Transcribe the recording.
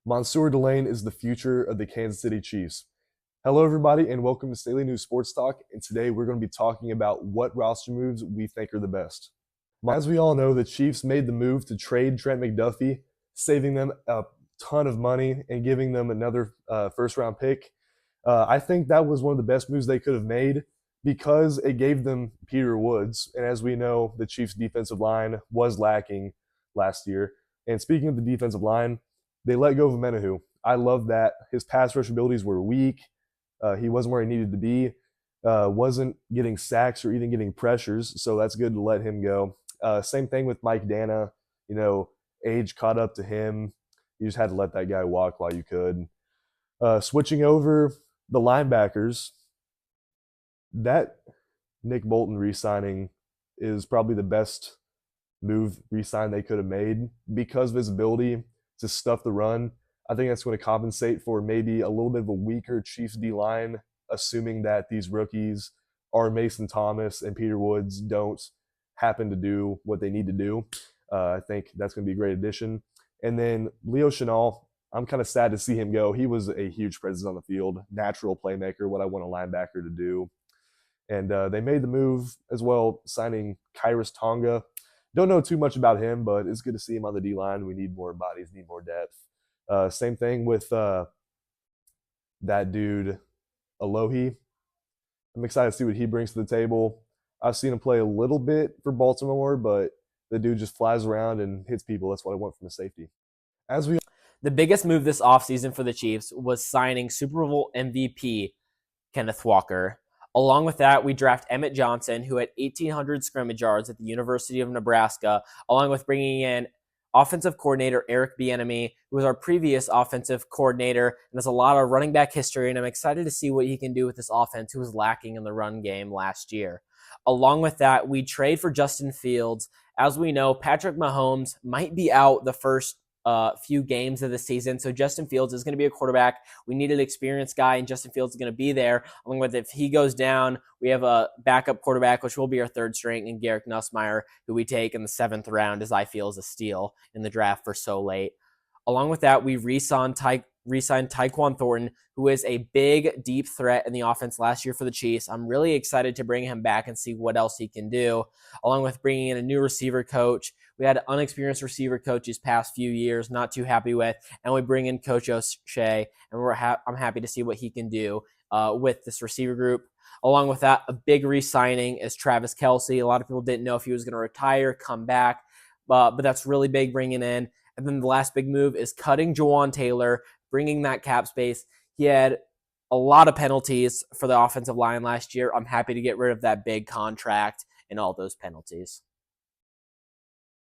Monsieur Delane is the future of the Kansas City Chiefs. Hello, everybody, and welcome to Daily News Sports Talk. And today we're going to be talking about what roster moves we think are the best. As we all know, the Chiefs made the move to trade Trent McDuffie, saving them a ton of money and giving them another first-round pick. I think that was one of the best moves they could have made because it gave them Peter Woods. And as we know, the Chiefs' defensive line was lacking last year. And speaking of the defensive line, they let go of Menahu. I love that. His pass rush abilities were weak. He wasn't where he needed to be. Wasn't getting sacks or even getting pressures, so that's good to let him go. Same thing with Mike Dana. You know, age caught up to him. You just had to let that guy walk while you could. Switching over the linebackers, that Nick Bolton re-signing is probably the best move re-sign they could have made because of his ability to stuff the run. I think that's going to compensate for maybe a little bit of a weaker Chiefs D-line, assuming that these rookies are Mason Thomas and Peter Woods don't happen to do what they need to do. I think that's going to be a great addition. And then Leo Chenal, I'm kind of sad to see him go. He was a huge presence on the field, natural playmaker, what I want a linebacker to do. And they made the move as well, signing Kyrus Tonga. Don't know too much about him, but it's good to see him on the D-line. We need more bodies, need more depth. Same thing with that dude, Alohi. I'm excited to see what he brings to the table. I've seen him play a little bit for Baltimore, but the dude just flies around and hits people. That's what I want from a safety. As we The biggest move this offseason for the Chiefs was signing Super Bowl MVP Kenneth Walker. Along with that, we draft Emmett Johnson, who had 1,800 scrimmage yards at the University of Nebraska, along with bringing in offensive coordinator Eric Bieniemy, who was our previous offensive coordinator and has a lot of running back history, and I'm excited to see what he can do with this offense, who was lacking in the run game last year. Along with that, we trade for Justin Fields. As we know, Patrick Mahomes might be out the first few games of the season. So Justin Fields is going to be a quarterback. We need an experienced guy, and Justin Fields is going to be there. Along with, if he goes down, we have a backup quarterback, which will be our third string, and Garrett Nussmeier, who we take in the 7th round, as I feel is a steal in the draft for so late. Along with that, we re-signed Tyquan Thornton, who is a big, deep threat in the offense last year for the Chiefs. I'm really excited to bring him back and see what else he can do, along with bringing in a new receiver coach. We had an unexperienced receiver coach these past few years, not too happy with, and we bring in Coach O'Shea, and I'm happy to see what he can do with this receiver group. Along with that, a big re-signing is Travis Kelce. A lot of people didn't know if he was going to retire, come back, but that's really big bringing in. And then the last big move is cutting Jawan Taylor, bringing that cap space. He had a lot of penalties for the offensive line last year. I'm happy to get rid of that big contract and all those penalties.